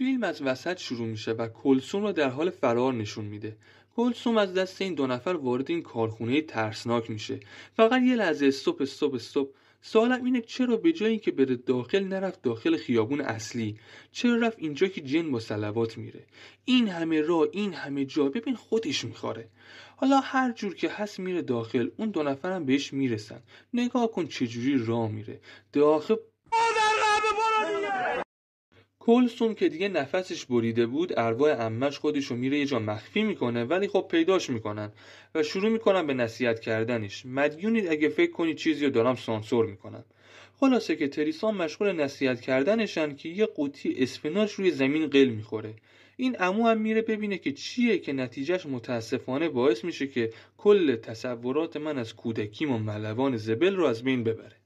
فیلم از وسط شروع میشه و کلثوم رو در حال فرار نشون میده. کلثوم از دست این دو نفر وارد این کارخونه ترسناک میشه. فقط یه لحظه استوب. سوالم اینه چرا به جای اینکه بره داخل نرفت داخل خیابون اصلی؟ چرا رفت اینجا که جن با صلوات میره؟ این همه راه، این همه جا، ببین خودش میخوره. حالا هر جور که هست میره داخل، اون دو نفرم بهش میرسن. نگاه کن چجوری راه میره داخل. کلثوم که دیگه نفسش بریده بود، ارواح عمش خودشو میره یه جا مخفی میکنه، ولی خب پیداش میکنن و شروع میکنن به نصیحت کردنش. مدیونید اگه فکر کنی چیزی رو دارم سانسور میکنم. خلاصه که تریسان مشغول نصیحت کردنشن که یه قوطی اسفناج روی زمین قل میخوره. این عمو هم میره ببینه که چیه، که نتیجهش متاسفانه باعث میشه که کل تصورات من از کودکیم و ملوان زبل رو از بین ببره.